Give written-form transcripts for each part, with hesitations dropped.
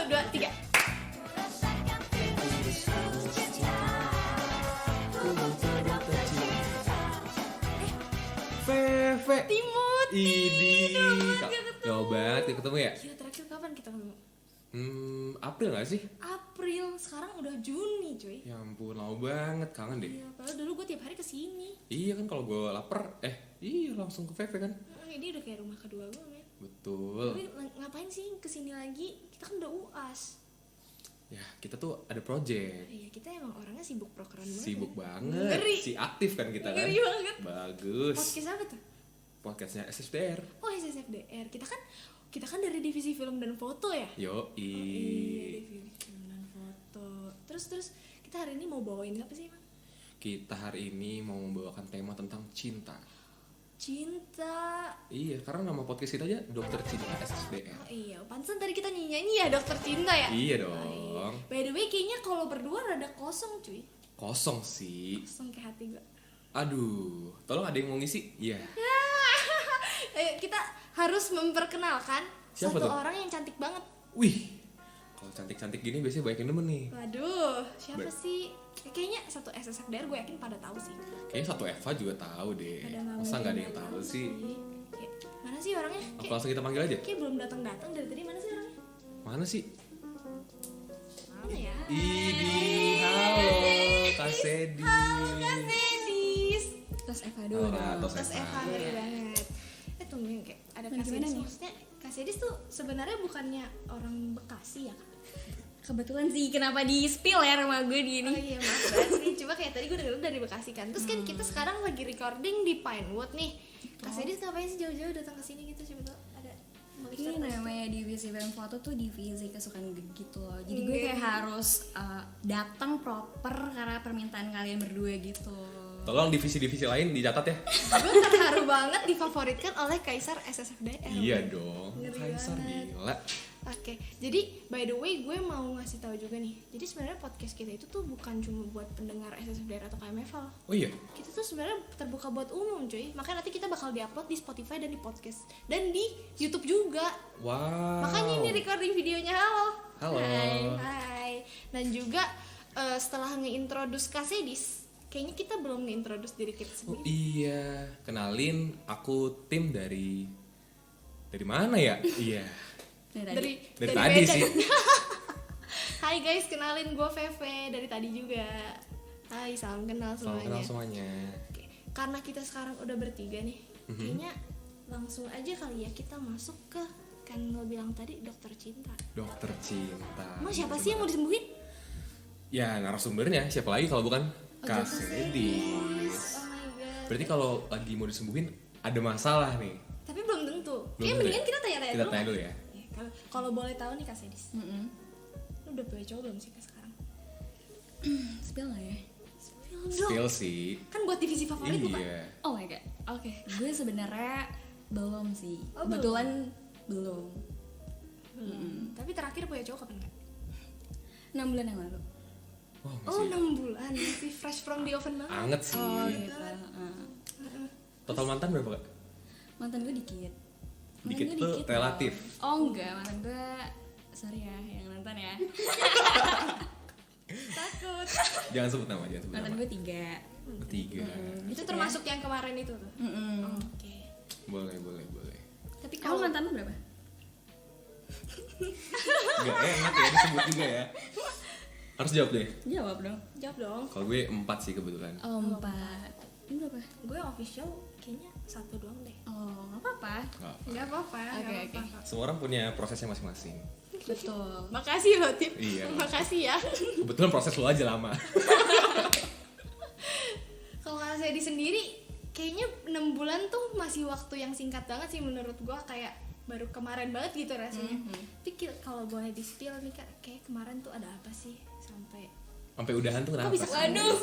2, 3. Feve Timot. Idi Lama banget kita ketemu ya? Gila, terakhir kapan kita ketemu? April gak sih? April, sekarang udah Juni cuy. Ya ampun, lama banget, kangen deh. Iya, padahal dulu gue tiap hari kesini. Iya kan kalau gue lapar, iya langsung ke Feve kan? Ini udah kayak rumah kedua gue men. Betul. Tapi ngapain sih kesini lagi? Kita kan udah UAS. Ya kita tuh ada project. Iya, kita emang orangnya sibuk prokeran banget. Sibuk ya. banget. Ngeri. Si aktif kan kita kan. Ngeri banget. Bagus. Podcast apa tuh? Podcastnya SSDR. Oh, SSFDR. Kita kan dari divisi film dan foto ya? Yoi. Iya, divisi film dan foto. Terus kita hari ini mau bawain apa sih, Bang? Kita hari ini mau membawakan tema tentang cinta. Cinta. Iya, karena nama podcast kita aja Dokter Cinta SSDR. Oh iya, pantesan tadi kita nyanyi ya Dokter Cinta ya? Iya Oh, dong. iya. By the way, kayaknya kalau berdua rada kosong cuy. Kosong sih. Kosong kayak hati gue. Aduh, tolong ada yang mau ngisi? Iya. Kita harus memperkenalkan Siapa satu tuh? orang yang cantik banget. Wih, kalau cantik-cantik gini biasanya banyak yang demen nih. Waduh, siapa sih? Kayaknya satu SSFDR gue yakin pada tahu sih. Kayaknya satu Eva juga tahu deh. Ada nggak Masa mungkin nggak ada yang nggak tahu sih? Kayak, mana sih orangnya? Apa langsung kita panggil aja? Kayak belum datang dari tadi. Mana sih orangnya? Mana sih? Mana ya? Idi, halo Kak Sedi. Kak Sedis. Tos Eva dulu dong. Tos Terus Eva ngeri banget. Tungguin kayak ada Kak Gimana Sedis. nih? Maksudnya Kak Sedis tuh sebenarnya bukannya orang Bekasi ya Kak? Kebetulan sih kenapa di spill ya rumah gue di Oh ini. iya maaf banget sih. Coba kayak tadi gue denger dari Bekasi kan. Terus kan kita sekarang lagi recording di Pinewood nih. Kak Sedis ngapain sih jauh-jauh datang ke sini gitu? Coba tuh ada mau Ini cerita. namanya divisi film foto tuh divisi kesukaan gue gitu loh. Jadi gue kayak harus datang proper karena permintaan kalian berdua gitu. Tolong divisi-divisi lain dicatat ya. Gue terharu banget difavoritkan oleh Kaisar SSFDR. Iya dong. Ngeri Kaisar banget. gila. Oke, jadi by the way gue mau ngasih tahu juga nih. Jadi sebenarnya podcast kita itu tuh bukan cuma buat pendengar SSFDR atau KMFL. Oh iya. Kita tuh sebenarnya terbuka buat umum, cuy. Makanya nanti kita bakal diupload di Spotify dan di podcast dan di YouTube juga. Wow. Makanya ini recording videonya. Halo. Halo. Hai. Dan juga setelah nge-introduce Kak Sedis, kayaknya kita belum nge-introduce diri kita Oh sendiri. iya, kenalin aku tim dari mana ya? Iya. Dari Tadi Medan. sih. Hai guys, kenalin gue Feve dari tadi juga. Hai, salam kenal Salam semuanya. kenal semuanya. Oke, karena kita sekarang udah bertiga nih, kayaknya langsung aja kali ya kita masuk ke kan lo bilang tadi Dokter Cinta. Dokter Cinta. Emang siapa sih yang mau disembuhin? Ya narasumbernya siapa lagi kalau bukan Kak Sedis. Sedis. Oh my god. Berarti kalau lagi mau disembuhin ada masalah nih. Tapi belum tentu. Belum Kayaknya tentu mendingan ya? kita tanya-tanya Kita dulu. tanya kan? dulu ya. Ya, kalau boleh tahu nih Kak Sedis, lu udah punya cowok belum sih Kak sekarang? Spill lah ya. Spill dong. Spill sih. Kan buat divisi favorit bukan? Iya. Oh my god. Oke, gue sebenarnya belum sih. Oh, Kebetulan belum. Tapi terakhir punya cowok kapan Kak? 6 bulan yang lalu. Wah, Oh, masih 6 bulan. Masih fresh from the oven banget. anget sih. Oh gitu. Total mantan berapa Kak? Mantan gue dikit. Dikit Mantan gue tuh dikit relatif. loh. Oh enggak, mantan gue sorry ya yang mantan ya. Takut. Jangan sebut nama, jangan sebut Mantan nama. gue 3. Bertiga. Itu termasuk yang kemarin itu tuh. Oke. Boleh. Tapi Kamu kalau mantan lu berapa? Gak enak ya disebut juga ya. Harus jawab deh. Jawab dong. jawab dong. Kalau gue 4 sih kebetulan. Oh 4. Ini berapa? Gue official kayaknya 1 doang deh. Oh nggak apa-apa. Nggak apa. Enggak apa-apa. Oke, nggak oke. apa-apa. Semua orang punya prosesnya masing-masing. Betul. Makasih loh Tip. Iya. Makasih ya. Kebetulan proses lo aja lama. Kalau Kak Sedi sendiri kayaknya 6 bulan tuh masih waktu yang singkat banget sih menurut gue, kayak baru kemarin banget gitu rasanya. Tapi kalau boleh di spill nih Kak, kayak kemarin tuh ada apa sih sampai Udahan tuh kenapa bisa sih? waduh.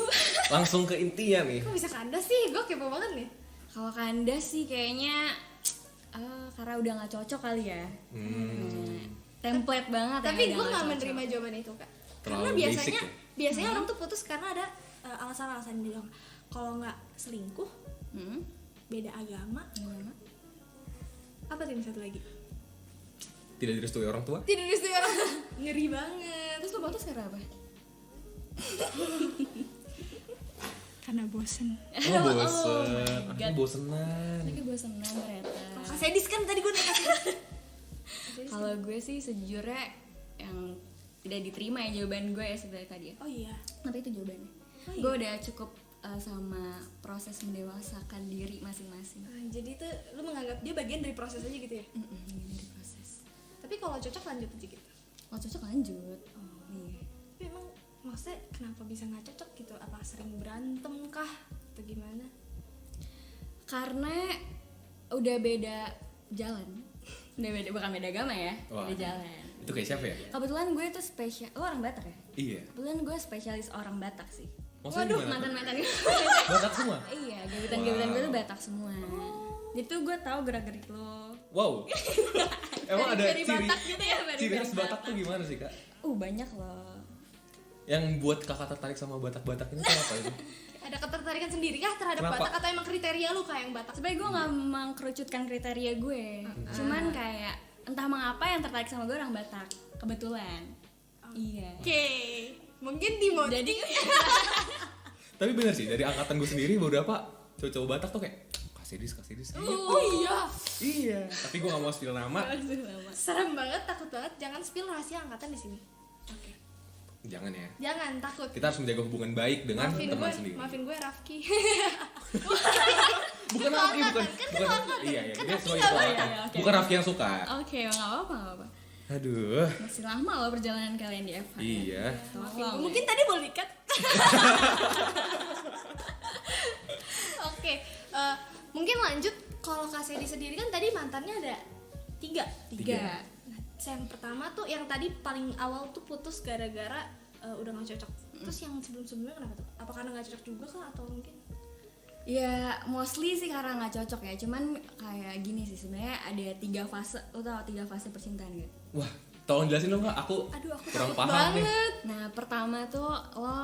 Langsung ke intinya nih. Kok bisa kandas sih? Gue kepo banget nih. Kalau kandas sih kayaknya karena udah nggak cocok kali ya. Template banget. Tapi ya, gue udah nggak cocok. menerima jawaban itu Kak. Terlalu Karena basic biasanya orang tuh putus karena ada alasan-alasan bilang kalau nggak selingkuh, beda agama, Gimana? apa tuh yang satu lagi? Tidak direstui orang tua? Tidak direstui orang. ngeri banget. Terus lo putus karena apa? Karena bosen. Oh bosen, my God. aku bosenan. Lagi bosenan ternyata. Kasih Edis kan tadi gue udah kasih. Kalau gue sih sejujurnya yang tidak diterima ya jawaban gue ya sebenarnya tadi ya. Oh iya. Tapi itu jawabannya. Oh, iya. Gue udah cukup sama proses mendewasakan diri masing-masing. Jadi tuh lu menganggap dia bagian dari proses aja gitu ya. Dari proses. Tapi kalau cocok lanjut aja gitu. Kalau cocok lanjut. Iya. Tapi emang maksudnya kenapa bisa nggak cocok gitu? Apa sering berantem kah atau gimana? Karena udah beda jalan. Udah beda, bukan beda agama ya. Wah. Beda jalan. Itu kayak siapa ya? Kebetulan gue tuh spesial. Lo orang Batak ya? Iya. Kebetulan gue spesialis orang Batak sih. Maksudnya Waduh, gimana? mantan-mantan Batak semua? Iya, gebetan-gebetan gue Wow. tuh Batak semua. Jadi tuh gue tahu gerak-gerik lo. Wow. Emang ada Dari ciri Batak gitu ya, dari ciri khas Batak. Batak tuh gimana sih kak? Banyak loh. Yang buat kakak tertarik sama Batak-Batak ini tuh apa itu? Ada ketertarikan sendiri kah terhadap Kenapa? Batak atau emang kriteria lu kayak yang Batak? Sebenarnya gue nggak mengkerucutkan kriteria gue, cuman kayak entah mengapa yang tertarik sama gue orang Batak, kebetulan. Iya. Oke, mungkin di mode. Jadi Tapi bener sih, dari angkatan gue sendiri beberapa cowok-cowok Batak tuh kayak Kasedis gitu. Oh iya, Iya. Tapi gue gak mau spill nama. serem banget, takut banget. Jangan spill rahasia angkatan di sini. Oke. Jangan ya. Jangan takut. Kita harus menjaga hubungan baik dengan teman sendiri. Maafin gue Rafki. Bukan Rafki, bukan. Iya, iya. Dia sebagai ketua angkatan. Oke. Bukan Rafki yang suka. Oke, nggak apa-apa. Aduh. Masih lama loh perjalanan kalian di FH. Iya. Tolong. Mungkin tadi boleh dikat. Oke, mungkin lanjut. Kalau Kak Sedi sendiri kan tadi mantannya ada tiga. Tiga. Yang pertama tuh yang tadi paling awal tuh putus gara-gara udah nggak cocok. Terus yang sebelum-sebelumnya kenapa tuh? Apa karena nggak cocok juga kah atau mungkin? Ya mostly sih karena nggak cocok ya. Cuman kayak gini sih sebenarnya ada 3 fase. Lo tau 3 fase percintaan gak? Wah, tolong jelasin dong kak. Aku Aduh, aku kurang takut paham nih. banget. Nah pertama tuh lo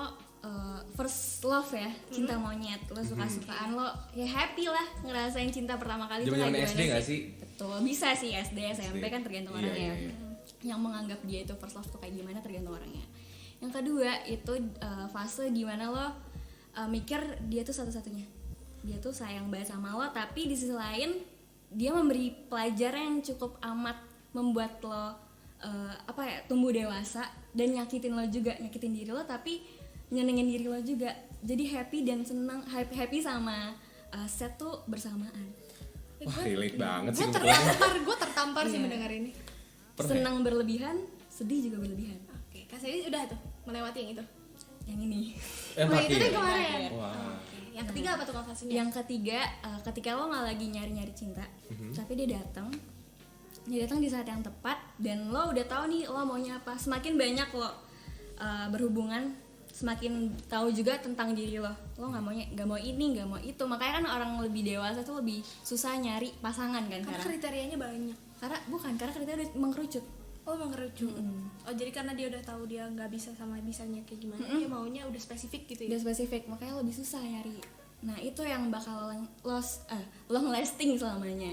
first love ya, cinta monyet. Lo suka-sukaan, lo ya happy lah ngerasain cinta pertama kali. Tuh Zaman-zaman kayak SD gimana nggak sih? Betul, bisa sih SD, SMP kan tergantung Iya, orangnya. iya, iya. Yang menganggap dia itu first love tuh kayak gimana tergantung orangnya. Yang kedua itu fase gimana lo mikir dia tuh satu-satunya. Dia tuh sayang banget sama lo, tapi di sisi lain dia memberi pelajaran yang cukup amat membuat lo tumbuh dewasa dan nyakitin lo juga, nyakitin diri lo tapi nyenengin diri lo juga. Jadi happy dan senang, happy sama set tuh bersamaan. Wah, relate banget sih Gue kumpulannya. tertampar sih Iya. mendengar ini. Pernah ya? Senang berlebihan, sedih juga berlebihan. Oke, Kak Sedi udah tuh melewati yang itu. Yang ini. Yang Nah, itu terakhir. deh kemarin. Wah. Oke, yang ketiga apa tuh Kak fasenya? Yang ketiga, ketika lo nggak lagi nyari-nyari cinta, tapi dia datang di saat yang tepat dan lo udah tahu nih lo maunya apa. Semakin banyak lo berhubungan, semakin tahu juga tentang diri lo. Lo nggak mau ini, nggak mau itu. Makanya kan orang lebih dewasa tuh lebih susah nyari pasangan kan Karena sekarang. kriterianya banyak. Karena kriteria udah mengkerucut. Oh, mengerucut. Oh, jadi karena dia udah tahu dia nggak bisa sama bisanya kayak gimana, dia maunya udah spesifik gitu ya. Udah spesifik, makanya lebih susah nyari. Nah itu yang bakal long lasting selamanya.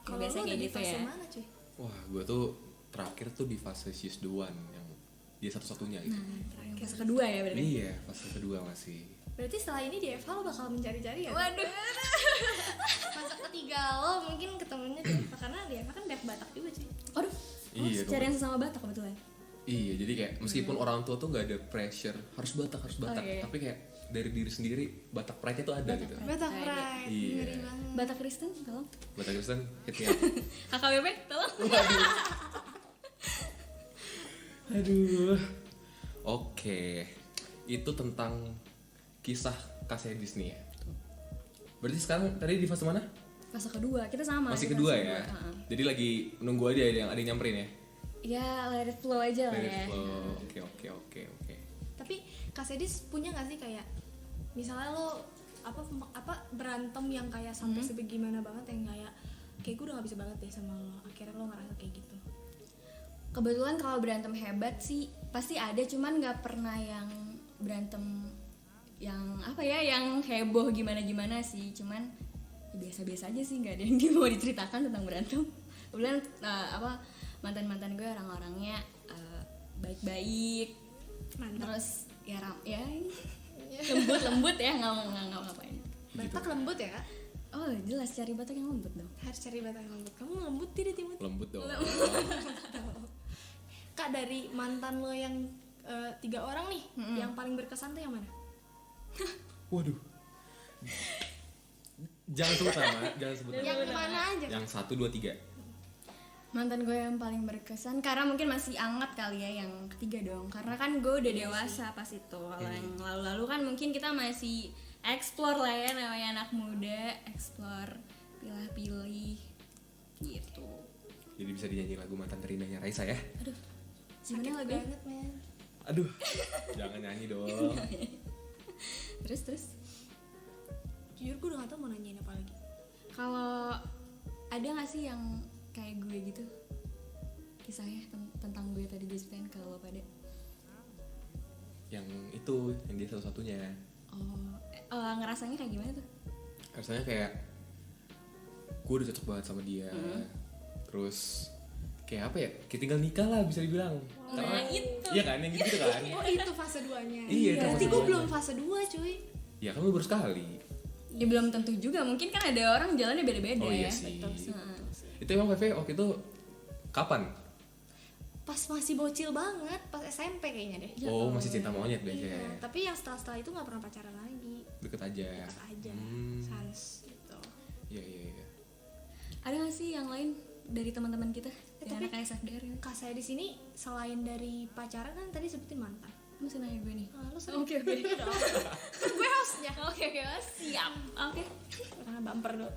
Kalau Biasanya lu udah kayak di gitu fase ya. mana, cuy? Wah, gue tuh terakhir tuh di fase she's the one yang dia satu-satunya gitu. Yang fase kedua ya berarti. Iya, fase kedua masih. Berarti setelah ini di FH lo bakal mencari-cari ya? Waduh. Fase ketiga lo mungkin ketemunya di FH karena di FH kan banyak Batak juga, cuy. Aduh. Iya, Cari yang sesama Batak kebetulan. Iya, jadi kayak meskipun orang tua tuh gak ada pressure harus Batak, iya. tapi kayak dari diri sendiri Batak pride-nya tuh ada gitu. Batak Pride, Iya. ngeri banget. Batak Kristen tolong. Batak Kristen hit me up. KKBP tolong. Aduh. Oke. Itu tentang kisah Kak Sedis nih ya. Berarti sekarang tadi di fase mana? Fase kedua kita sama. Masih di kedua fase ya. kedua. Jadi lagi menunggu aja ada yang nyamperin ya. Ya let it flow aja lah Let it ya. flow. Oke. Tapi Kak Sedis punya nggak sih kayak misalnya lo apa berantem yang kayak sampai sebegimana banget yang kayak gue udah gak bisa banget deh sama lo, akhirnya lo ngerasa kayak gitu? Kebetulan kalau berantem hebat sih pasti ada, cuman nggak pernah yang berantem yang yang heboh gimana sih. Cuman ya biasa-biasa aja sih, nggak ada yang mau diceritakan tentang berantem. Kemudian mantan gue orang-orangnya baik baik, Mantap. terus ya lembut ya, nggak ngapain. Batak lembut ya, Kak? Oh jelas, cari Batak yang lembut dong. Harus cari Batak yang lembut. Kamu lembut tidak, Timothy? Lembut dong. Kak, dari mantan lo yang 3 orang nih, yang paling berkesan tuh yang mana? Waduh. Jangan sebut nama. Yang mana aja? Yang 1, 2, 3. Mantan gue yang paling berkesan karena mungkin masih anget kali ya, yang ketiga dong, karena kan gue udah dewasa pas itu. Kalau yang lalu-lalu kan mungkin kita masih explore lah ya, namanya anak muda, explore, pilih-pilih gitu. Jadi bisa dinyanyi lagu Mantan Terindahnya Raisa ya. Aduh, Sakit gimana lagi? banget, men. Aduh. Jangan nyanyi dong. Terus Jujur gue udah gak tau mau nanyain apa lagi. kalau ada nggak sih yang kayak gue gitu kisahnya tentang gue tadi diceritain ke lo pada? Yang itu, yang dia satu-satunya. Ngerasanya kayak gimana tuh? Rasanya kayak gue udah cocok banget sama dia. Terus kayak apa ya? Kayak tinggal nikah lah bisa dibilang. Nah, itu. Iya kan, yang gitu kan. Oh, itu fase 2-nya. Iya, itu Berarti fase gue 2-nya. belum fase 2, cuy. Ya kan lu baru sekali. Ya belum tentu juga, mungkin kan ada orang jalannya beda-beda Oh iya ya. sih. Betul sih. Heeh. Itu emang VV waktu itu kapan? Pas masih bocil banget, pas SMP kayaknya deh. Ya Oh, Allah. masih cinta monyet Iya, biasanya. tapi yang setelah itu gak pernah pacaran lagi. Deket aja. Deket aja, sans gitu. Iya, iya, iya. Ada nggak sih yang lain dari teman-teman kita? Yang tapi- anak SFDR ya? Kak saya di sini selain dari pacaran kan tadi sebutin mantan. Masih nanya gue nih. Lu sering Oke, oke. gue hostnya. Oke, siap. Oke. Karena bumper dulu.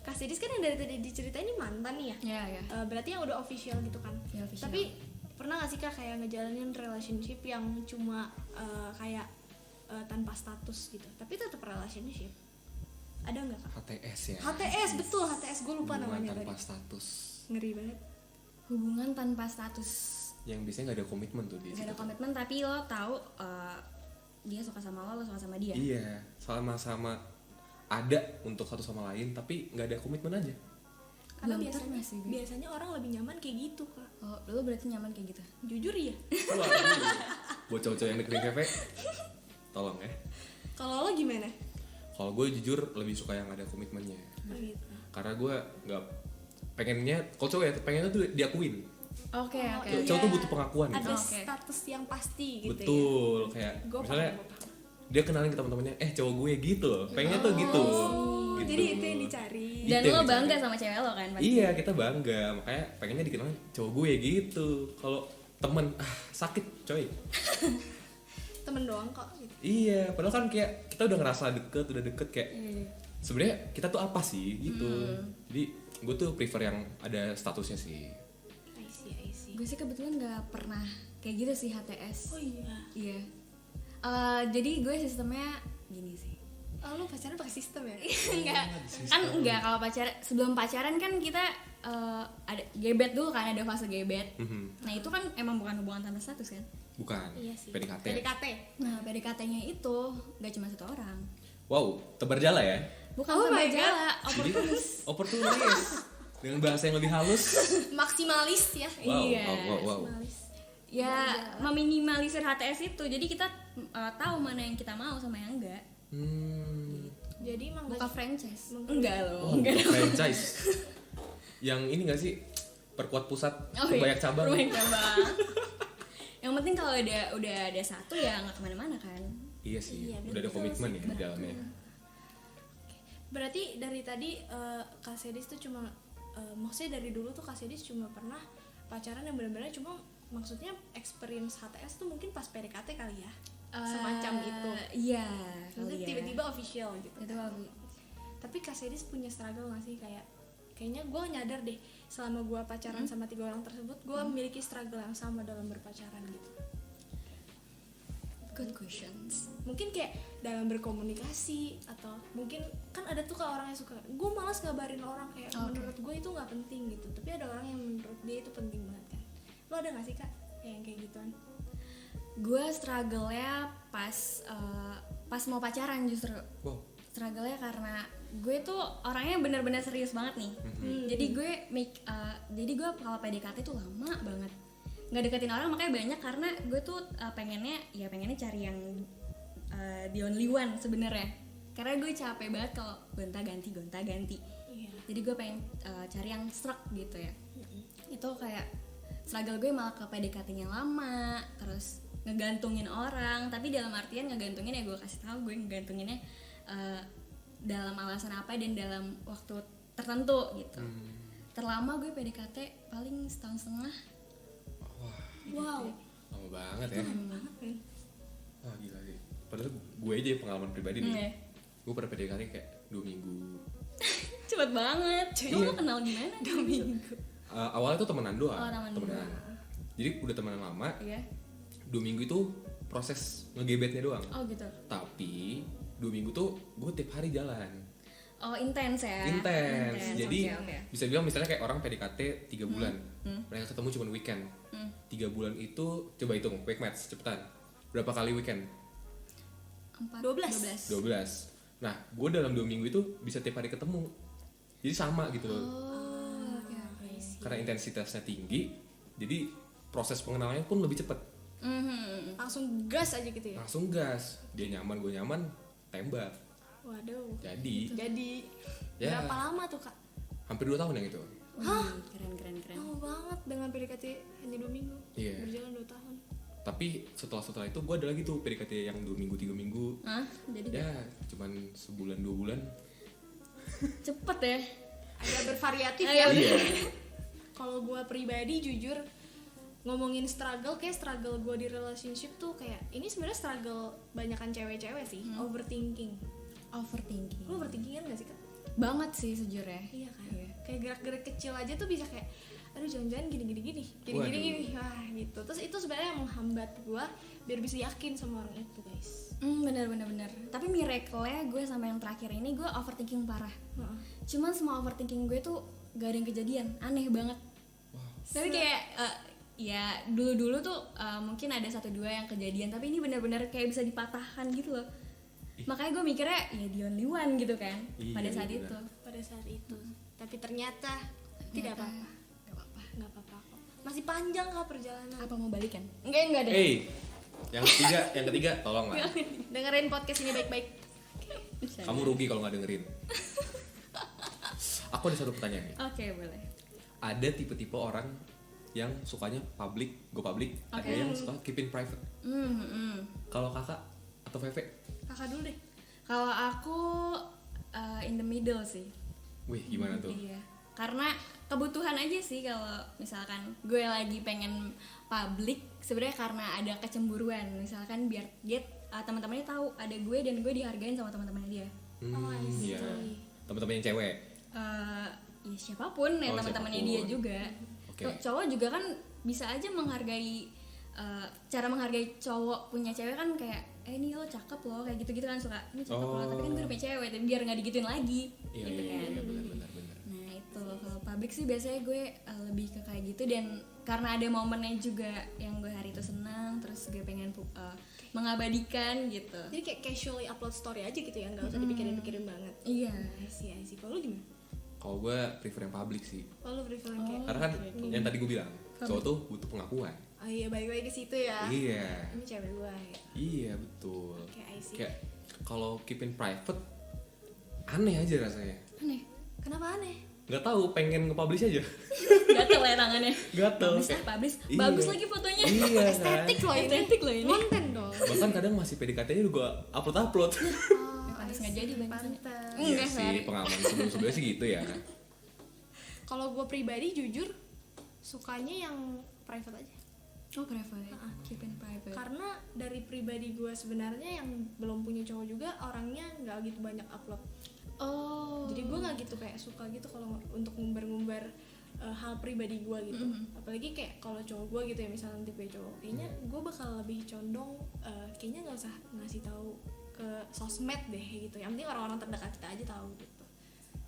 Kak Sedis kan yang dari tadi diceritain ini mantan nih ya. Ya. Berarti yang udah official gitu kan. Ya, official. Tapi pernah gak sih Kak kayak ngejalanin relationship yang cuma kayak tanpa status gitu, tapi tetap relationship? Ada nggak Kak? HTS ya. HTS, betul, HTS, gue lupa Hubungan namanya tanpa tadi. status. Ngeri banget. Hubungan tanpa status. Yang biasanya nggak ada komitmen tuh di Gak ada situ. komitmen tapi lo tahu dia suka sama lo suka sama dia. Iya, sama-sama ada untuk satu sama lain tapi nggak ada komitmen aja. Karena Belum biasanya, pernah sih gue. biasanya orang lebih nyaman kayak gitu Kak. Oh, lo berarti nyaman kayak gitu? Jujur ya. Waduh. Buat cowok-cowok yang dengerin VV, tolong ya. Kalau lo gimana? Kalau gue jujur lebih suka yang ada komitmennya. Oh gitu. Karena gue nggak pengennya, kalau cowok ya pengennya tuh diakuin. Oke, Oh, oke. iya. Cowok tuh butuh pengakuan gitu. Ada Oke. status yang pasti gitu. Betul, kayak Gua misalnya paham. dia kenalin ke teman-temannya, cowok gue gitu loh, pengennya tuh gitu. Oh, Gitu. jadi itu yang dicari. Dan Itu yang lo dicari. bangga sama cewek lo kan pasti? Iya, kita bangga, makanya pengennya dikenalin cowok gue gitu. Kalau temen sakit coy. Temen doang kok gitu. Iya, padahal kan kayak kita udah ngerasa udah deket kayak Iya. sebenarnya kita tuh apa sih gitu. Jadi gue tuh prefer yang ada statusnya sih. I see. Gue sih kebetulan gak pernah kayak gitu sih HTS. Oh iya. Iya. Jadi gue sistemnya gini sih. Oh, lu pacaran pakai sistem ya? Enggak. Kan enggak, kalau pacaran sebelum pacaran kan kita ada gebet dulu kan, ada fase gebet. Mhm. Nah, itu kan emang bukan hubungan tanpa status kan? Bukan. Iya sih. PDKT. PDKT. Nah, PDKT-nya itu gak cuma satu orang. Wow, tebar jala ya. Bukan Oh sama my jala, Jadi oportunis. oportunis. Dengan bahasa yang lebih halus. Maksimalis ya. Wow, Iya. wow. Maksimalis. Ya, meminimalisir HTS itu. Jadi kita tahu mana yang kita mau sama yang enggak. Jadi emang Buka franchise. Meng- Enggak loh. Oh, Enggak. franchise. Yang ini gak sih? Perkuat pusat, banyak cabang. Banyak cabang. Yang penting kalau udah ada satu ya nggak kemana-mana kan. Iya sih, Iya, udah ada betul komitmen sih, ya di dalamnya. Berarti dari tadi Kak Sedis tuh cuma maksudnya dari dulu tuh Kak Sedis cuma pernah pacaran yang benar-benar cuma maksudnya experience HTS tuh mungkin pas PDKT kali ya. Semacam itu. Iya. Maksudnya kali ya. tiba-tiba official gitu. Itu Tapi Kak Sedis punya struggle gak sih kayaknya gue nyadar deh selama gue pacaran sama 3 orang tersebut gue memiliki struggle yang sama dalam berpacaran gitu. good questions. Mungkin kayak dalam berkomunikasi atau mungkin kan ada tuh Kak orang yang suka gue malas ngabarin orang kayak menurut gue itu nggak penting gitu, tapi ada orang yang menurut dia itu penting banget kan. Lo ada nggak sih Kak yang kayak gituan? Gue struggle-nya pas mau pacaran justru. Wow. Struggle-nya karena gue tuh orangnya benar-benar serius banget nih. Jadi gue kalau PDKT tuh lama banget. nggak deketin orang makanya banyak, karena gue tuh pengennya cari yang the only one sebenarnya, karena gue capek banget kalau gonta ganti. Iya. Jadi gue pengen cari yang struck gitu ya. Itu kayak struggle gue malah ke PDKT-nya lama, terus ngegantungin orang, tapi dalam artian ngegantungin ya gue kasih tahu gue ngegantunginnya dalam alasan apa dan dalam waktu tertentu gitu. Terlama gue PDKT paling setahun setengah. Wow. Lama banget ya. Banget kan. Wah gila sih. Padahal gue aja pengalaman pribadi nih. Gue pernah PDKT kayak 2 minggu. Cepet banget. Lu kenal gimana? 2 minggu. Awalnya tuh temenan doang. Oh, temenan doang. Jadi udah temenan lama. Iya. 2 minggu itu proses ngegebetnya doang. Oh gitu. Tapi 2 minggu tuh gue tiap hari jalan. Oh intens ya. Intens. Jadi oke. bisa bilang misalnya kayak orang PDKT 3 bulan. Mereka ketemu cuma weekend. 3 bulan itu coba hitung quick maths cepetan. Berapa kali weekend? 12. 12. Nah, gue dalam 2 minggu itu bisa tiap hari ketemu. Jadi sama gitu loh. Oh, oke. Karena intensitasnya tinggi, jadi proses pengenalannya pun lebih cepat. Langsung gas aja gitu ya. Langsung gas. Dia nyaman, gue nyaman, tembak. Waduh. Jadi Berapa lama tuh kak? hampir 2 tahun yang itu. Hah? Keren. Lama banget dengan PDKT hanya 2 minggu. Iya. Berjalan 2 tahun. Tapi setelah itu gue ada lagi tuh PDKT yang 2 minggu, 3 minggu. Hah? Jadi Ya, cuman sebulan 2 bulan. cepet ya. Agak bervariatif Iya. ya. Iya. Kalau gue pribadi jujur ngomongin struggle, kayak struggle gue di relationship tuh kayak ini sebenarnya struggle banyakan cewek-cewek sih. Overthinking. Overthinking. Lu overthinking kan gak sih kak? Banget sih sejujurnya. Iya kan. Iya. Kayak gerak-gerak kecil aja tuh bisa kayak aduh jangan-jangan gini Waduh. wah gitu. Terus itu sebenarnya yang menghambat gue biar bisa yakin sama orang itu guys. Bener. Tapi miracle-nya gue sama yang terakhir ini gue overthinking parah. Heeh. Cuman semua overthinking gue tuh gak ada yang kejadian, aneh banget. Tapi kayak ya dulu tuh mungkin ada 1-2 yang kejadian, tapi ini benar-benar kayak bisa dipatahkan gitu loh. Makanya gue mikirnya ya the only one gitu kan. Iya, pada saat bener. itu. Pada saat itu. Tapi ternyata tidak apa-apa. Nggak apa-apa kok. Masih panjang kak perjalanan. Apa mau balikan? Enggak ada. yang ketiga tolong lah. Dengerin podcast ini baik-baik. Kamu rugi kalau nggak dengerin. Aku ada satu pertanyaan nih. Oke, boleh. Ada tipe-tipe orang yang sukanya go public, ada Oke. yang suka keep in private. Kalau kakak atau Feve? Kakak dulu deh. Kalau aku in the middle sih. Wih, gimana tuh? Iya. Karena kebutuhan aja sih, kalau misalkan gue lagi pengen public sebenarnya karena ada kecemburuan, misalkan biar dia teman-temannya tahu ada gue dan gue dihargain sama teman-temannya dia. I see. Iya. Teman-teman yang cewek. Ya siapapun ya, Oh, teman-temannya siapapun. dia juga. Oke. Cowok juga kan bisa aja menghargai, cara menghargai cowok punya cewek kan kayak ini lo cakep lo, kayak gitu-gitu kan, suka ini cakep lo, tapi kan gue udah punya cewek, tapi biar nggak digituin lagi. Iya, gitu iya, kan. iya, benar. Nah itu kalau public sih biasanya gue lebih ke kayak gitu, dan karena ada momennya juga yang gue hari itu senang, terus gue pengen mengabadikan gitu. Jadi kayak casually upload story aja gitu ya, nggak usah dipikirin-pikirin banget. Iya. I see. Kalau lu gimana? Kalau gue prefer yang public sih. Oh lu prefer yang kayak Karena kan yang tadi gue bilang, cowok tuh butuh pengakuan. oh iya balik-balik ke situ ya. Iya. Ini cewek gue ya. Iya, betul. Oke, I see. Kayak kalau keep in private aneh aja rasanya. Aneh. Kenapa aneh? Nggak tahu, pengen nge-publish aja. Gatel ya tangannya. Gatel. Publish. Iya. Bagus lagi fotonya. Iya kan. Estetik loh ini. Estetik loh ini. Konten dong. Bahkan kadang masih PDKT-nya juga upload. Pantas nggak jadi bang. Pantes. Iya Enggak, sih, sorry. pengalaman sebelum-sebelumnya sih gitu ya. Kalau gue pribadi jujur sukanya yang private aja. Oh private. Keep in private. Karena dari pribadi gue sebenarnya yang belum punya cowok juga orangnya nggak gitu banyak upload. Oh. Jadi gue nggak gitu kayak suka gitu kalau untuk ngumbar-ngumbar hal pribadi gue gitu. Apalagi kayak kalau cowok gue gitu ya, misalnya tipe cowok, kayaknya gue bakal lebih condong kayaknya nggak usah ngasih tahu ke sosmed deh gitu. Yang penting orang-orang terdekat kita aja tahu gitu.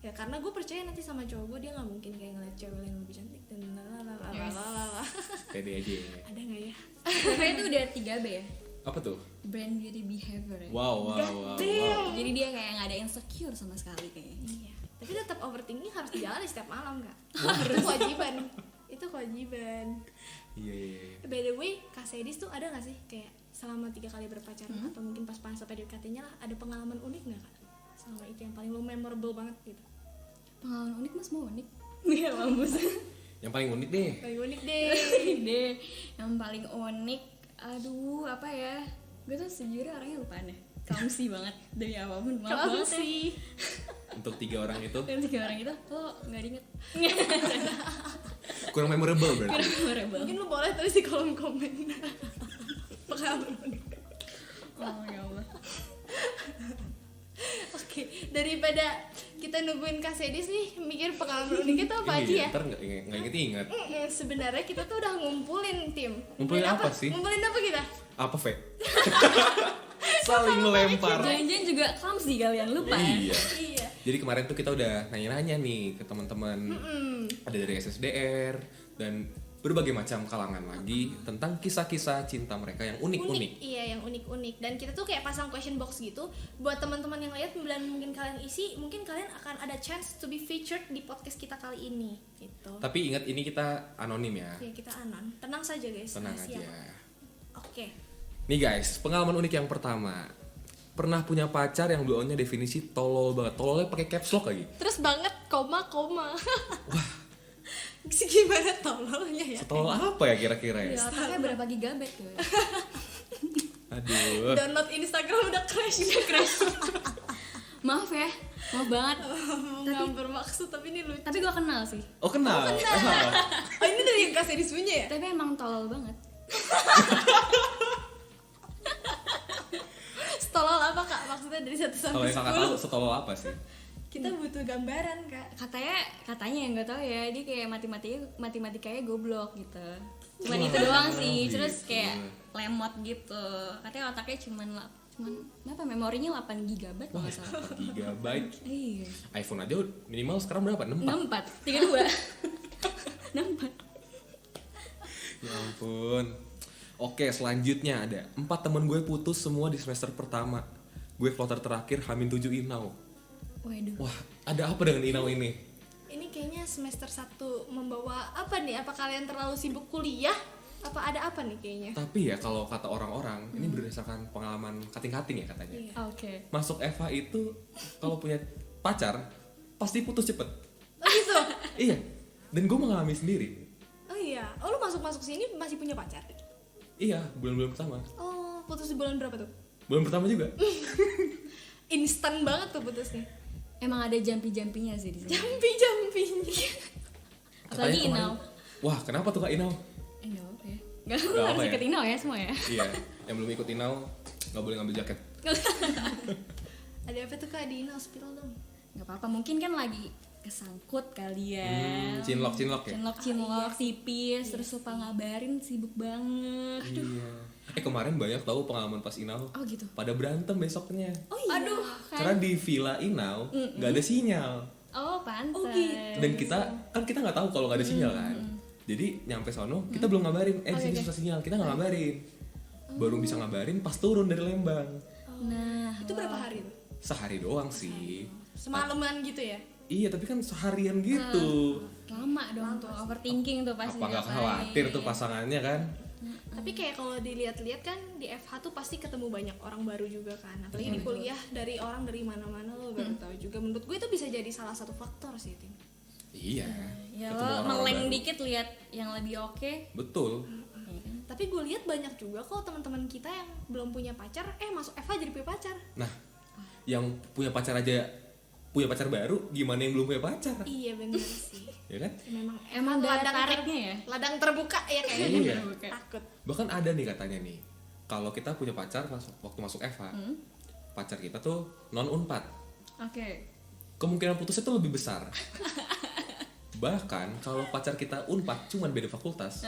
Ya karena gue percaya nanti sama cowok gue dia nggak mungkin kayak ngeliat cewek yang lebih cantik dan lalalala. Pede aja. Ada nggak ya? Tapi itu udah 3B ya. Apa tuh? Brand beauty behavior ya. Wow. Jadi dia kayak nggak ada insecure sama sekali kayaknya. Iya. Tapi tetap overthinking harus dijalani setiap malam kak. Itu kewajiban. Itu kewajiban. Iya. By the way, Kak Sedis tuh ada gak sih kayak selama 3 kali berpacaran atau mungkin pas masa PDKT-nya lah, ada pengalaman unik gak Kak? Selama itu yang paling lo memorable banget gitu. Pengalaman unik mas mau unik? Iya mampus. Yang paling unik deh. Paling unik deh. Deh, yang paling unik, aduh apa ya? Gue tuh sejujurnya orangnya lupaan ya, clumsy banget demi apapun. Maaf Kalau banget ya. sih Untuk 3 orang itu Dan 3 orang itu lo nggak diinget. kurang memorable berarti. Memorable. mungkin lo boleh tulis di kolom komen pengalaman unik. Oh ya Allah. Oke, daripada kita nungguin Kak Sedis nih mikir pengalaman unik itu apa aja ya? Ntar nggak inget-inget. Sebenarnya kita tuh udah ngumpulin tim. Ngumpulin apa sih? Ngumpulin apa kita? Apa Fe? Saling melempar. Jangan-jangan juga clumsy kalian lupa ya. Iya. Iya. Jadi kemarin tuh kita udah nanya-nanya nih ke teman-teman. Ada dari SSDR dan berbagai macam kalangan lagi tentang kisah-kisah cinta mereka yang unik-unik. Iya, yang unik-unik. Dan kita tuh kayak pasang question box gitu buat teman-teman yang lihat dan mungkin kalian isi, mungkin kalian akan ada chance to be featured di podcast kita kali ini gitu. Tapi ingat ini kita anonim ya. Ya kita anon. Tenang saja guys. Tenang rahasia. aja. Oke. Nih guys, pengalaman unik yang pertama. Pernah punya pacar yang bloonnya definisi tolol banget. Tololnya pakai caps lock lagi. Terus banget koma. Wah. Gimana tololnya ya? Setolol apa ya kira-kira ya? Ya otaknya berapa gigabyte tuh? Aduh. Download Instagram udah crash. Maaf ya, maaf banget. Nggak bermaksud tapi ini lucu. Tapi gue kenal sih. Oh kenal. Oh ini dari yang Kak Sedis punya ya? Tapi emang tolol banget. Setolol apa Kak? Maksudnya dari 1 Kalau sampai yang kakak 10? tahu setolol apa sih? Kita butuh gambaran Kak. Katanya yang nggak tahu ya, dia kayak matematikanya goblok gitu. Cuman itu doang sih. gitu. Terus kayak lemot gitu. Katanya otaknya cuman apa memorinya 8 GB kalau nggak salah. 4 gigabyte. Iya. iPhone aja minimal sekarang berapa? 64. 64 32 64. Ya ampun. Oke, selanjutnya ada 4 temen gue putus semua di semester pertama. Gue kloter terakhir H-7 Inau. Waduh. Wah, ada apa dengan Inau ini? Ini kayaknya semester 1 membawa apa nih? Apa kalian terlalu sibuk kuliah? Apa ada apa nih kayaknya? Tapi ya kalau kata orang-orang, ini berdasarkan pengalaman kating-kating ya katanya. Iya. Oke. Masuk FH itu kalau punya pacar pasti putus cepet. Oh gitu? Iya. Dan gue mengalami sendiri. Oh iya. Oh lu masuk sini masih punya pacar? Iya, bulan-bulan pertama. Oh, putus di bulan berapa tuh? Bulan pertama juga. Instan banget tuh putusnya. Emang ada jampi-jampinya sih di sini. Jampi-jampinya. Apalagi Katanya Inau. kemarin- Wah, kenapa tuh Kak Inau? Enggak apa ya. Enggak Nggak harus apa ya? ikut Inau ya semua ya. Iya, yang belum ikut Inau nggak boleh ngambil jaket. Ada apa tuh Kak Dina? Spill dong. Nggak apa-apa, mungkin kan lagi kesangkut kali ya. Cinlok ya. Cinlok tipis, terus lupa ngabarin, sibuk banget. Iya. Kemarin banyak tahu pengalaman pas Inau. Oh gitu. Pada berantem besoknya. Oh iya. Aduh, Karena di villa Inau nggak ada sinyal. Oh pantes. Oh, gitu. Dan kita nggak tahu kalau nggak ada sinyal kan. Jadi nyampe sono kita belum ngabarin. Di sini susah sinyal, kita nggak ngabarin. Baru bisa ngabarin pas turun dari Lembang. Nah, Itu berapa hari tuh? Sehari doang sih. Semalaman gitu ya? Iya, tapi kan seharian gitu. lama dong tuh, overthinking tuh pasti. Apa nggak khawatir tuh pasangannya kan? Tapi kayak kalau dilihat-lihat kan di FH tuh pasti ketemu banyak orang baru juga kan. Apalagi di kuliah dari orang dari mana-mana lo baru tahu juga. Menurut gue itu bisa jadi salah satu faktor sih, Tim. Iya. Ya ketemu lo orang-orang meleng baru. dikit lihat yang lebih oke. Betul. Tapi gue lihat banyak juga kok teman-teman kita yang belum punya pacar, masuk FH jadi punya pacar. Nah, yang punya pacar aja punya pacar baru, gimana yang belum punya pacar? Iya bener sih. Ya kan? Emang daya ladang tariknya ya? Ladang terbuka ya kayaknya. Iya. Takut. Bahkan ada nih katanya nih, kalau kita punya pacar waktu masuk FH, pacar kita tuh non Unpad, Oke. kemungkinan putusnya tuh lebih besar. Bahkan kalau pacar kita Unpad cuman beda fakultas,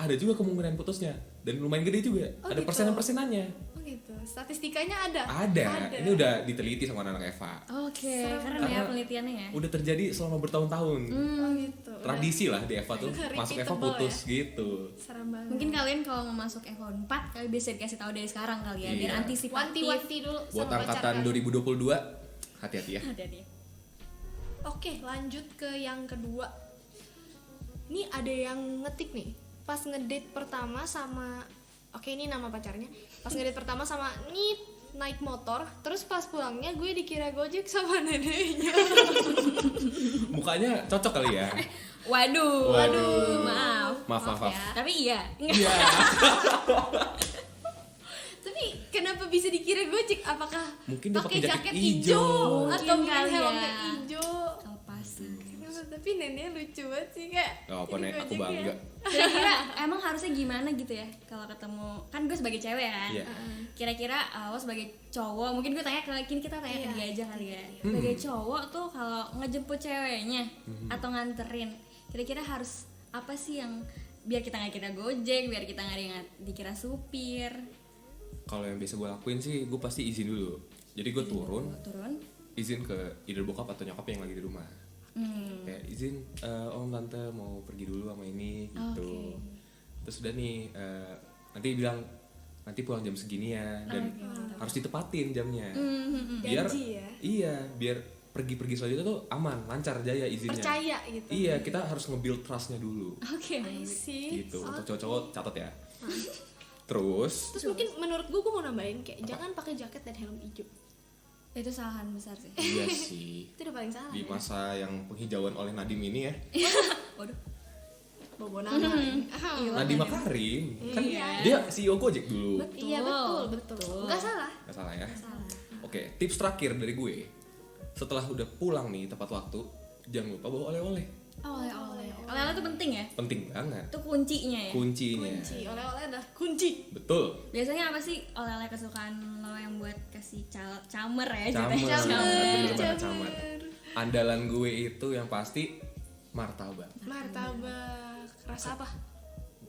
ada juga kemungkinan putusnya dan lumayan gede juga. Oh, Ada gitu. persenan-persenannya. Oh gitu. Statistikanya ada. Ada. Ini udah diteliti sama anak FH. Oke, Serem. keren ya Karena penelitiannya ya. Udah terjadi selama bertahun-tahun. Oh gitu. Tradisi lah di FH tuh, Udah masuk FH repeatable putus gitu. Serem banget. Mungkin kalian kalau mau masuk FH 4 kalian bisa dikasih tahu dari sekarang kali ya, biar Iya. antisipatif. wanti-wanti dulu Buat sama pacar angkatan kan. 2022, hati-hati ya. Hati-hati. Oke, lanjut ke yang kedua. Ini ada yang ngetik nih. pas ngedate pertama sama, oke ini nama pacarnya, pas ngedate pertama sama nih naik motor, terus pas pulangnya gue dikira Gojek sama neneknya. Mukanya cocok kali ya. Waduh, Maaf. ya. Tapi iya, Iya. Tapi kenapa bisa dikira Gojek? Apakah Mungkin dia pakai pakai jaket jaket hijau hijau. atau Mungkin pakai kali helmnya ya. hijau? lepasin. Tapi neneknya lucu banget sih kayak. Gak apa jadi nek, aku Gojek ya. bangga. Kira-kira emang harusnya gimana gitu ya kalau ketemu, kan gue sebagai cewek kan. Iya. Kira-kira lo sebagai cowok, mungkin gue tanya ke kita tanya ke Iya. dia aja kali ya. Sebagai cowok tuh kalau ngejemput ceweknya atau nganterin, kira-kira harus apa sih yang biar kita nggak kira Gojek, biar kita nggak dikira supir. Kalau yang biasa gue lakuin sih, gue pasti izin dulu. Jadi gue turun, izin ke either bokap atau nyokap yang lagi di rumah. Kayak izin, om tante mau pergi dulu sama ini gitu. Terus udah nih, nanti bilang nanti pulang jam segini ya, dan harus ditepatin jamnya. Biar Janji ya. iya, biar pergi-pergi selanjutnya tuh aman, lancar jaya izinnya. Percaya gitu. Iya, kita harus nge-build trustnya dulu. Oke. sih. Gitu. Untuk cowok-cowok catat ya. Terus Mungkin menurut gue mau nambahin kayak jangan pakai jaket dan helm hijau. Itu kesalahan besar sih. iya sih. Itu udah paling salah. Di Ya. masa yang penghijauan oleh Nadiem ini ya. Waduh. Bobo nama. Nadiem Makarim. Kan dia CEO Gojek dulu. Iya betul. Enggak salah. Gak salah ya. Oke, tips terakhir dari gue. Setelah udah pulang nih tepat waktu, jangan lupa bawa oleh-oleh. Oleh-oleh itu penting ya. Penting banget. Itu kuncinya ya. Kuncinya. Kunci oleh-oleh adalah kunci. Betul. Biasanya apa sih oleh-oleh kesukaan lo yang buat kasih camer ya? Camer. ceritanya? Bener banget camer. Andalan gue itu yang pasti martabak. Martabak. Rasa apa?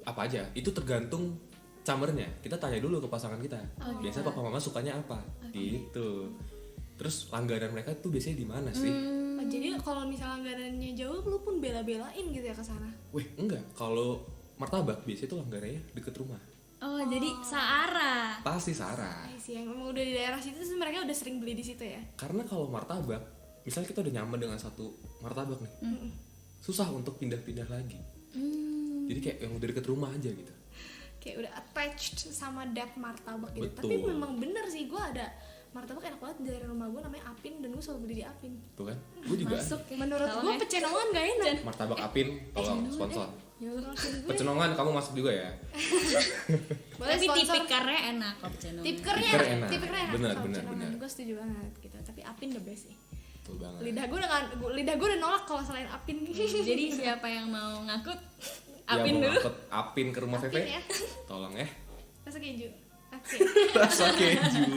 Apa aja? Itu tergantung camernya. Kita tanya dulu ke pasangan kita. Biasanya papa mama sukanya apa? Gitu. Terus langganan mereka tuh biasanya di mana sih? Oh, jadi kalau misalnya langganannya jauh, lu pun bela-belain gitu ya ke sana. Weh, enggak. Kalau martabak biasanya tuh langganannya deket rumah. Oh, jadi searah. Pasti Sarah. Sih yang emang udah di daerah situ terus mereka udah sering beli di situ ya. Karena kalau martabak, misalnya kita udah nyaman dengan satu martabak nih, susah untuk pindah-pindah lagi. Jadi kayak yang udah deket rumah aja gitu. Kayak udah attached sama that martabak gitu. Betul. Tapi memang bener sih, gue ada martabak enak banget dari rumah gue namanya Apin dan gue selalu beli di Apin. Tuh kan? Gue juga. Masuk ya. Menurut Tolong gue ya. pecenongan gak enak. Martabak Apin, tolong sponsor. Ya Allah. Pecenongan kamu masuk juga ya. Boleh Tapi sponsor. tipikarnya enak kok channel. Tipikernya Tipiker enak. enak. Benar, kalau benar, pecenongan. benar. Gue setuju banget gitu. Tapi Apin the best sih. Betul banget. Lidah gue udah nolak kalau selain Apin. Jadi siapa yang mau ngakut Ya, Apin mau dulu. ngangkut Apin ke rumah Apin Veve, ya. tolong ya. Rasa keju. Oke. Rasa keju.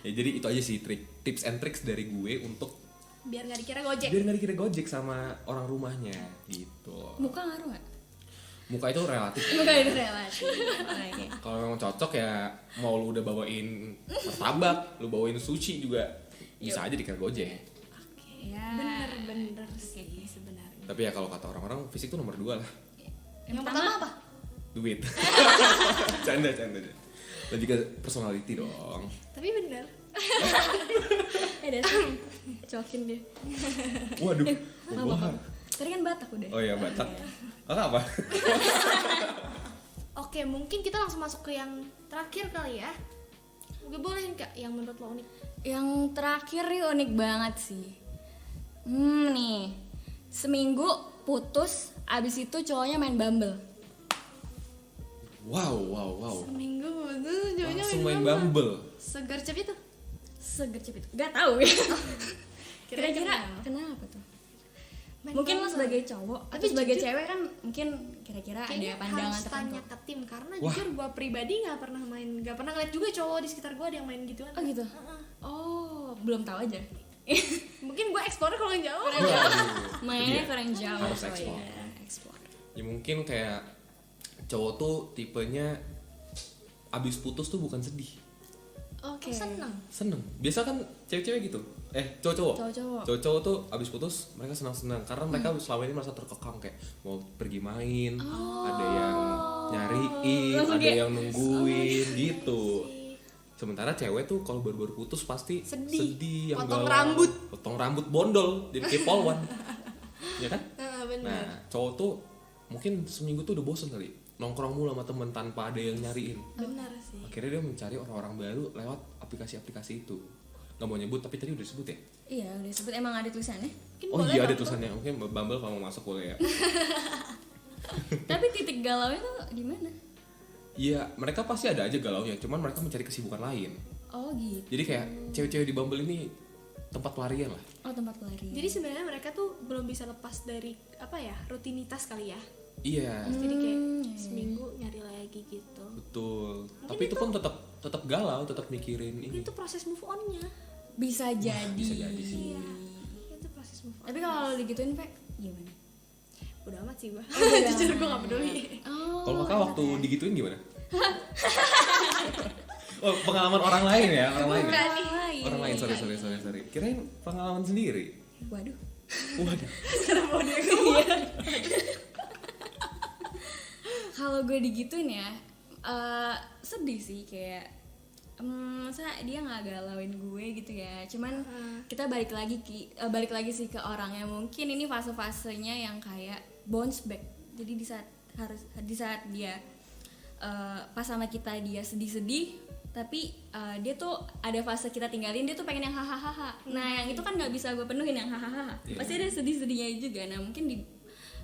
Ya jadi itu aja sih tips and tricks dari gue untuk Biar nggak dikira Gojek. biar nggak dikira Gojek sama orang rumahnya gitu. Muka ngaruh nggak? Muka itu relatif. Muka itu relatif. Oke. Kalau memang cocok ya mau lu udah bawain martabak, lu bawain sushi juga bisa aja dikira Gojek. Ya. Bener sih sebenarnya. Tapi ya kalau kata orang-orang fisik tuh nomor 2 lah. Yang pertama apa? Duit. Canda. Lebih ke personality dong. Tapi bener. Dasar. Cokin dia. Waduh, bohong. Tadi kan Batak udah. Oh iya, Batak. Apa? Oke, mungkin kita langsung masuk ke yang terakhir kali ya. Gue bolehin Kak yang menurut lo unik. Yang terakhir nih unik banget sih. Nih. Seminggu putus, abis itu cowoknya main Bumble. Wow. Seminggu tuh jauhnya Langsung main Bumble. Segar cep itu. Segercep itu. Gak tahu ya. Kira-kira kenapa? kenapa tuh? Main Mungkin lo Bumble. sebagai cowok Tapi atau sebagai jujur- cewek kan mungkin kira-kira Kayaknya ada pandangan harus tertentu. tanya ke tim karena Wah. jujur gue pribadi nggak pernah ngeliat juga cowok di sekitar gue ada yang main gituan. Oh gitu. Heeh. Oh, belum tahu aja. Mungkin gue eksplor kalau nggak jauh. Mainnya Iya. kurang jauh. Harus oh explore. iya, explore. Ya mungkin kayak cowok tuh tipenya abis putus tuh bukan sedih, Oke. Seneng. seneng. Biasa kan cewek-cewek gitu. Cowok-cowok. Cowok-cowok. Cowok-cowok tuh abis putus mereka senang-senang karena mereka selama ini merasa terkekang kayak mau pergi main, ada yang nyariin, Langsung ada kayak, yang nungguin gitu. Sementara cewek tuh kalau baru-baru putus pasti Sedih. yang Potong galau. rambut. Potong rambut bondol jadi kayak polwan. Ya kan? Bener. Nah, cowok tuh mungkin seminggu tuh udah bosen kali nongkrong mulu sama temen tanpa ada yang nyariin. Benar sih. Akhirnya dia mencari orang-orang baru lewat aplikasi-aplikasi itu. Nggak mau nyebut tapi tadi udah disebut ya. Iya udah sebut, emang ada tulisannya. Mungkin Oh boleh iya ada Bumble. tulisannya. Mungkin Bumble kalau mau masuk boleh ya. Tapi titik galaunya tuh di mana? Iya mereka pasti ada aja galaunya. Cuman mereka mencari kesibukan lain. Oh gitu. Jadi kayak cewek-cewek di Bumble ini tempat pelarian lah. Oh tempat pelarian. Jadi sebenarnya mereka tuh belum bisa lepas dari apa ya, rutinitas kali ya. Iya Jadi kayak seminggu nyari lagi gitu. betul. Tapi itu pun tetap galau, tetap mikirin ini. Itu proses move on-nya. bisa jadi. bisa jadi sih. Iya. Itu proses move on. Tapi kalau lo digituin Pe, gimana? Udah amat sih gua. udah Jujur gua gak peduli. Oh. Kalau kakak waktu digituin gimana? Oh pengalaman orang lain ya, orang lain. Ya? Orang lain, sorry. Kirain pengalaman sendiri. Waduh. Waduh. Kalau gue digituin ya, sedih sih kayak masa dia nggak galauin gue gitu ya. Cuman kita balik lagi sih ke orangnya. Mungkin ini fase-fasenya yang kayak bounce back. Jadi di saat dia pas sama kita dia sedih-sedih, tapi dia tuh ada fase kita tinggalin, dia tuh pengen yang hahaha. Nah yang itu kan nggak bisa gue penuhin yang hahaha. Yeah. Pasti ada sedih-sedihnya juga. Nah mungkin di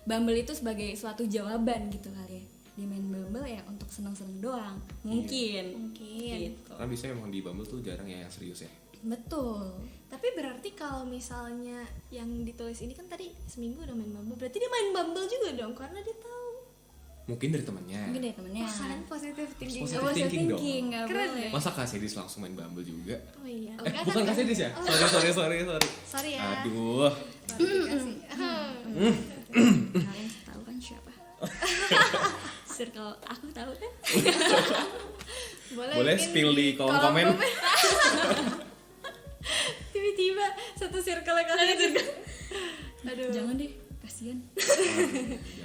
Bumble itu sebagai suatu jawaban gitu kali ya. Di main Bumble ya untuk senang-senang doang. Mungkin. Gitu. Karena biasanya emang di Bumble tuh jarang ya yang serius ya. Betul. Tapi berarti kalau misalnya yang ditulis ini kan tadi seminggu udah main Bumble, berarti dia main Bumble juga dong karena dia tahu. Mungkin dari temannya. Mungkin dari temennya. Kan positive thinking. Positive Positive thinking dong. thinking, nggak Keren boleh. Masa Kak Sedis langsung main Bumble juga? Oh iya. Bukan Kak Sedis ya? Sorry. Sorry ya. Aduh. Klarifikasi. Kalian tahu kan siapa? Circle aku tahu kan? Boleh mungkin spill di kolom komen. Tiba-tiba satu circle kalian. Aduh. Jangan deh, kasihan.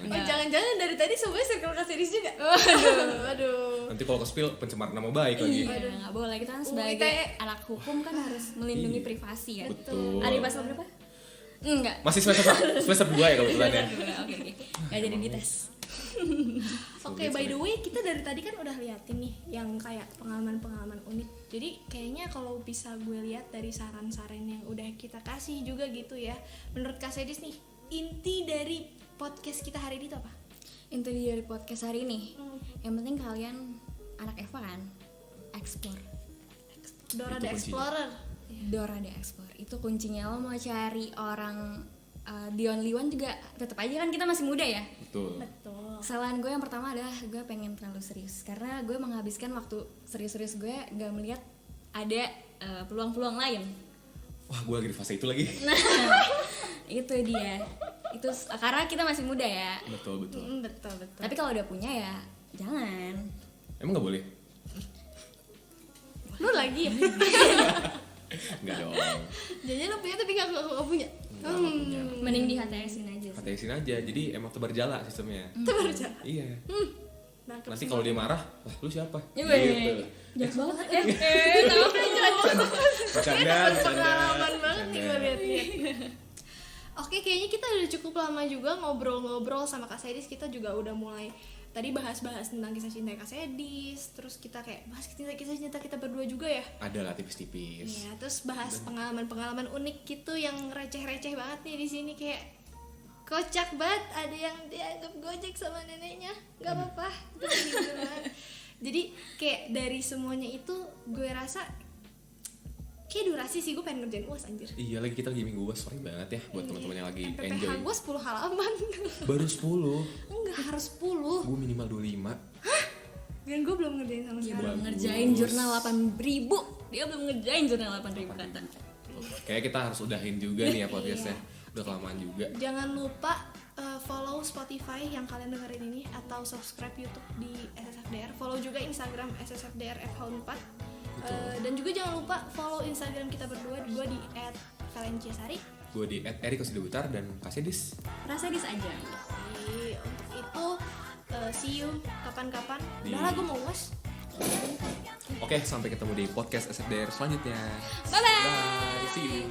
Oh, jangan-jangan dari tadi semuanya circle Kaseris juga. Aduh. Nanti kalau ke spill pencemaran nama baik lagi. Iya, nggak boleh. Kita kan sebagai ITE. anak hukum kan harus melindungi privasi ya. Betul. Ada di pasal berapa? Enggak. Masih semester 2 ya kebetulan ya. Oke. Nggak jadi dites. Oke, by the way, kita dari tadi kan udah liatin nih yang kayak pengalaman-pengalaman unik. Jadi kayaknya kalau bisa gue lihat dari saran-saran yang udah kita kasih juga gitu ya. Menurut Kak Sedis nih, inti dari podcast kita hari ini tuh apa? Inti dari podcast hari ini, yang penting kalian anak Eva kan, explore. Dora Itu the kuncinya. Explorer. Dora the Explorer. Itu kuncinya. Lo mau cari orang the only one juga tetap aja kan kita masih muda ya. Betul. Betul. Kesalahan gue yang pertama adalah gue pengen terlalu serius karena gue menghabiskan waktu serius-serius gue gak melihat ada peluang-peluang lain. Wah, gue lagi di fase itu lagi. Itu dia. Itu karena kita masih muda ya. Betul. Betul. Tapi kalau udah punya ya jangan. Emang nggak boleh? Lu lagi ya? Nggak dong. Jadi lu punya tapi gak punya. Nggak punya. Mending di HTS-in aja sih. Hatesin aja. Jadi emang tebar jala sistemnya. Tebar jala. Iya. Nangkep Nanti semua. kalau dia marah, wah lu siapa? Iya, jahat banget. Bercanda. Pengalaman banget nih gue liat-liat. Oke, kayaknya kita udah cukup lama juga ngobrol-ngobrol sama Kak Sedis. Kita juga udah mulai tadi bahas-bahas tentang kisah cinta Kak Sedis. Terus kita kayak bahas kisah cinta kita berdua juga ya. Ada lah tipis-tipis. Iya, terus bahas pengalaman-pengalaman unik gitu yang receh-receh banget nih di sini kayak kocak banget. Ada yang dianggap gojek sama neneknya, nggak apa-apa. Itu gitu banget. Jadi kayak dari semuanya itu gue rasa kayak durasi sih, gue pengen ngerjain UAS anjir. Iya lagi kita lagi minggu UAS, sorry banget ya buat teman-teman yang lagi PPH enjoy. gue 10 halaman. Baru 10. Enggak, harus 10. Gue minimal 25. Dan gue belum ngerjain sama Dia sekali. belum ngerjain jurnal 8.000. Dia belum ngerjain jurnal 8.000 kata. Kayak kita harus udahin juga nih ya podcastnya. Udah kelamaan juga. Jangan lupa follow Spotify yang kalian dengerin ini atau subscribe YouTube di SSFDR. Follow juga Instagram SSFDR FH4. Dan juga jangan lupa follow Instagram kita berdua. Gue di @valenciasari. Gue di @erikosidebutar dan Kasedis. Rasa dis aja. Jadi untuk itu see you kapan-kapan. Di- Udah lah, gue mau UAS. Oke, sampai ketemu di podcast SFDR selanjutnya. Bye bye. Bye, see you.